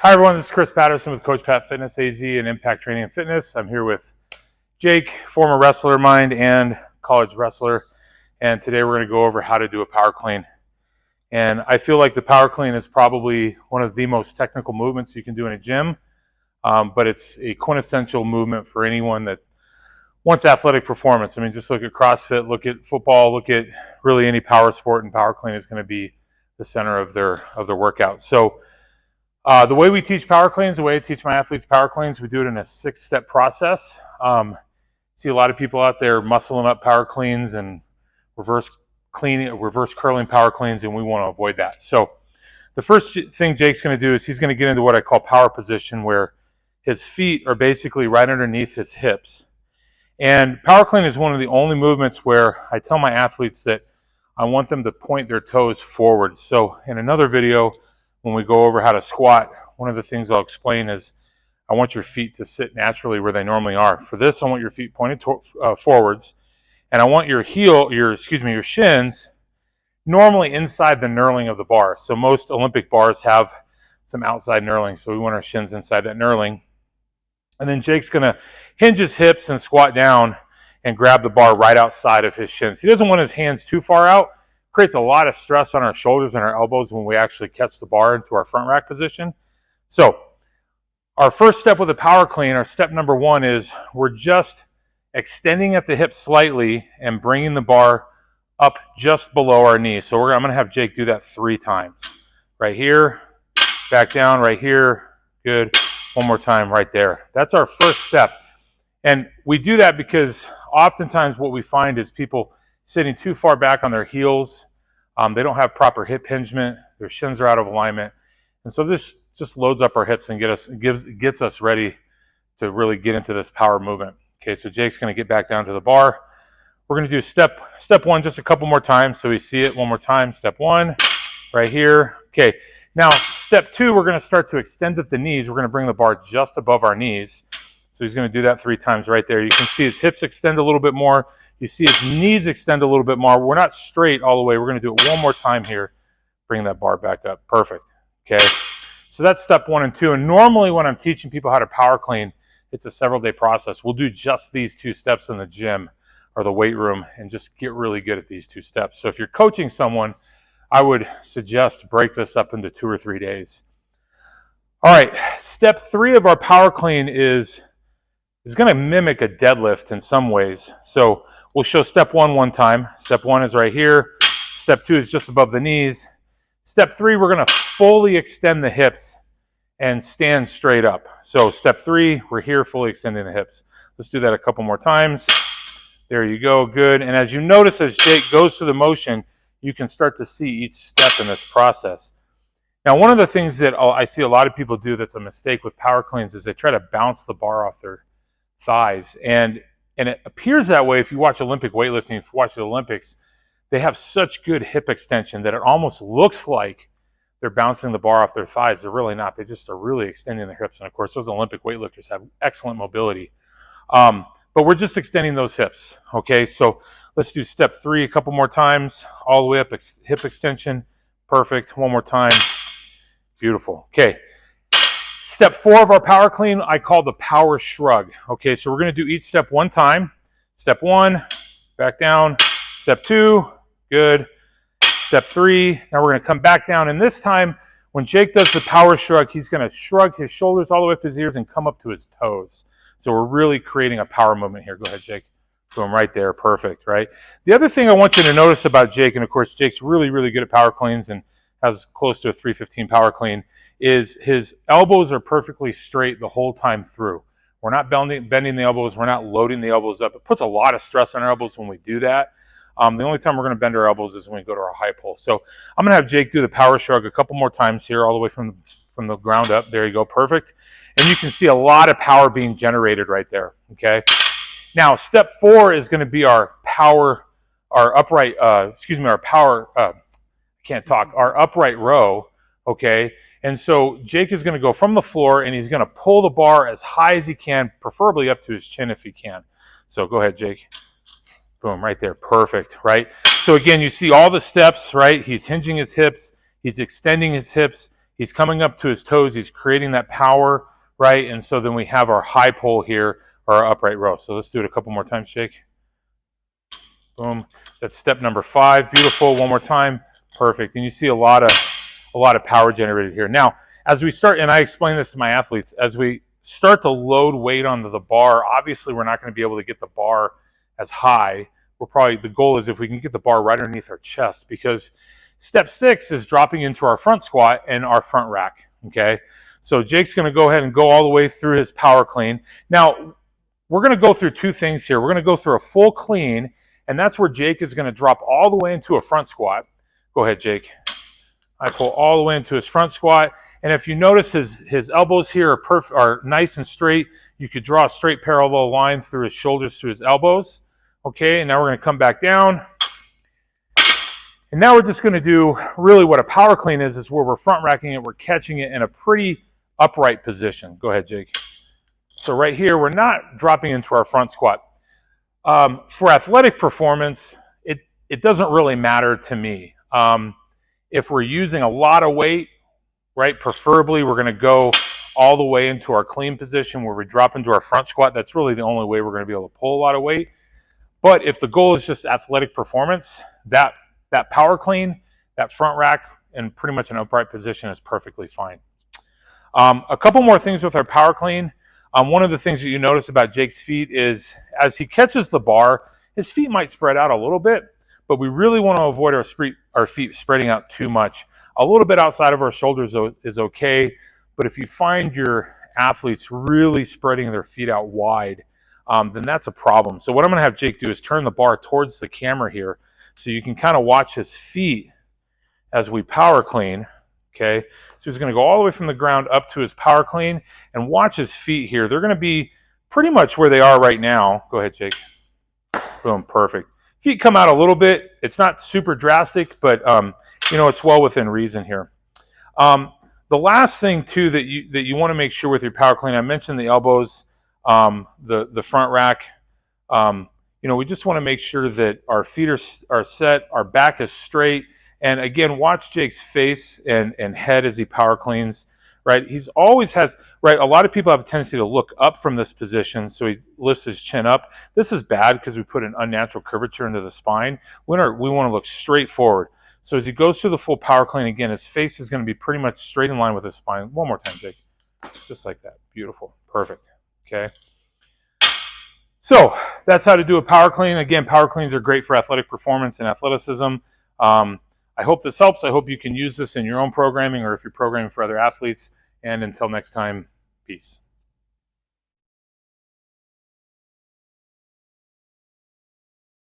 Hi everyone, this is Chris Patterson with Coach Pat Fitness AZ and Impact Training and Fitness. I'm here with Jake, former wrestler of mine and college wrestler, and today we're going to go over how to do a power clean. And I feel like the power clean is probably one of the most technical movements you can do in a gym, but it's a quintessential movement for anyone that wants athletic performance. I mean, just look at CrossFit, look at football, look at really any power sport, and power clean is going to be the center of their workout. So the way we teach power cleans, the way I teach my athletes power cleans, we do it in a 6-step process. See a lot of people out there muscling up power cleans and reverse curling power cleans, and we want to avoid that. So the first thing Jake's going to do is he's going to get into what I call power position, where his feet are basically right underneath his hips. And power clean is one of the only movements where I tell my athletes that I want them to point their toes forward. So in another video, when we go over how to squat, one of the things I'll explain is I want your feet to sit naturally where they normally are. For this, I want your feet pointed forwards, and I want your shins normally inside the knurling of the bar. So most Olympic bars have some outside knurling, so we want our shins inside that knurling. And then Jake's going to hinge his hips and squat down and grab the bar right outside of his shins. He doesn't want his hands too far out. Creates a lot of stress on our shoulders and our elbows when we actually catch the bar into our front rack position. So our first step with a power clean, our step number one, is we're just extending at the hip slightly and bringing the bar up just below our knees. So I'm going to have Jake do that 3 times. Right here, back down, right here, good. One more time right there. That's our first step. And we do that because oftentimes what we find is people sitting too far back on their heels. They don't have proper hip hingement. Their shins are out of alignment. And so this just loads up our hips and gets us ready to really get into this power movement. Okay, so Jake's going to get back down to the bar. We're going to do step one just a couple more times so we see it one more time. Step 1, right here. Okay, now step 2, we're going to start to extend at the knees. We're going to bring the bar just above our knees. So he's going to do that 3 times right there. You can see his hips extend a little bit more. You see his knees extend a little bit more. We're not straight all the way. We're going to do it one more time here. Bring that bar back up. Perfect. Okay. So that's step 1 and 2. And normally when I'm teaching people how to power clean, it's a several-day process. We'll do just these 2 steps in the gym or the weight room and just get really good at these 2 steps. So if you're coaching someone, I would suggest break this up into 2 or 3 days. All right. Step 3 of our power clean is going to mimic a deadlift in some ways. So we'll show step 1 one time. Step 1 is right here. Step 2 is just above the knees. Step 3, we're going to fully extend the hips and stand straight up. So step 3, we're here fully extending the hips. Let's do that a couple more times. There you go. Good. And as you notice, as Jake goes through the motion, you can start to see each step in this process. Now, one of the things that I see a lot of people do that's a mistake with power cleans is they try to bounce the bar off their thighs. And it appears that way if you watch Olympic weightlifting, if you watch the Olympics, they have such good hip extension that it almost looks like they're bouncing the bar off their thighs. They're really not. They just are really extending their hips. And of course, those Olympic weightlifters have excellent mobility. But we're just extending those hips. Okay, so let's do step 3 a couple more times. All the way up, hip extension. Perfect. One more time. Beautiful. Okay. Step 4 of our power clean, I call the power shrug. Okay, so we're going to do each step 1 time. Step 1, back down. Step 2, good. Step 3, now we're going to come back down. And this time, when Jake does the power shrug, he's going to shrug his shoulders all the way up to his ears and come up to his toes. So we're really creating a power movement here. Go ahead, Jake. Boom, right there. Perfect, right? The other thing I want you to notice about Jake, and of course, Jake's really, really good at power cleans and has close to a 315 power clean, is his elbows are perfectly straight the whole time through. We're not bending the elbows. We're not loading the elbows up. It puts a lot of stress on our elbows when we do that. The only time we're going to bend our elbows is when we go to our high pull. So I'm going to have Jake do the power shrug a couple more times here, all the way from the ground up. There you go. Perfect. And you can see a lot of power being generated right there. Okay. Now, step 4 is going to be our upright row. Okay. And so Jake is going to go from the floor and he's going to pull the bar as high as he can, preferably up to his chin if he can. So go ahead, Jake. Boom, right there. Perfect, right? So again, you see all the steps, right? He's hinging his hips. He's extending his hips. He's coming up to his toes. He's creating that power, right? And so then we have our high pull here, or our upright row. So let's do it a couple more times, Jake. Boom. That's step number 5. Beautiful. One more time. Perfect. And you see a lot of power generated here. Now, as we start, and I explain this to my athletes, as we start to load weight onto the bar, obviously we're not going to be able to get the bar as high. The goal is if we can get the bar right underneath our chest, because step 6 is dropping into our front squat and our front rack. Okay. So Jake's going to go ahead and go all the way through his power clean. Now, we're going to go through 2 things here. We're going to go through a full clean, and that's where Jake is going to drop all the way into a front squat. Go ahead, Jake. I pull all the way into his front squat. And if you notice his elbows here are nice and straight, you could draw a straight parallel line through his shoulders to his elbows. Okay, and now we're going to come back down. And now we're just going to do really what a power clean is where we're front racking it, we're catching it in a pretty upright position. Go ahead, Jake. So right here, we're not dropping into our front squat. For athletic performance, it doesn't really matter to me. If we're using a lot of weight, right, preferably we're going to go all the way into our clean position where we drop into our front squat. That's really the only way we're going to be able to pull a lot of weight. But if the goal is just athletic performance, that power clean, that front rack, and pretty much an upright position is perfectly fine. A couple more things with our power clean. One of the things that you notice about Jake's feet is as he catches the bar, his feet might spread out a little bit, but we really want to avoid our feet spreading out too much. A little bit outside of our shoulders is okay, but if you find your athletes really spreading their feet out wide, then that's a problem. So what I'm going to have Jake do is turn the bar towards the camera here so you can kind of watch his feet as we power clean. Okay, so he's going to go all the way from the ground up to his power clean and watch his feet here. They're going to be pretty much where they are right now. Go ahead, Jake. Boom, perfect. Feet come out a little bit. It's not super drastic, but it's well within reason here. The last thing too that you want to make sure with your power clean, I mentioned the elbows, the front rack. We just want to make sure that our feet are set, our back is straight. And again, watch Jake's face and head as he power cleans, right? He's always has, right? A lot of people have a tendency to look up from this position, so he lifts his chin up. This is bad because we put an unnatural curvature into the spine. We want to look straight forward. So as he goes through the full power clean, again, his face is going to be pretty much straight in line with his spine. One more time, Jake. Just like that. Beautiful. Perfect. Okay. So that's how to do a power clean. Again, power cleans are great for athletic performance and athleticism. I hope this helps. I hope you can use this in your own programming or if you're programming for other athletes. And until next time, peace.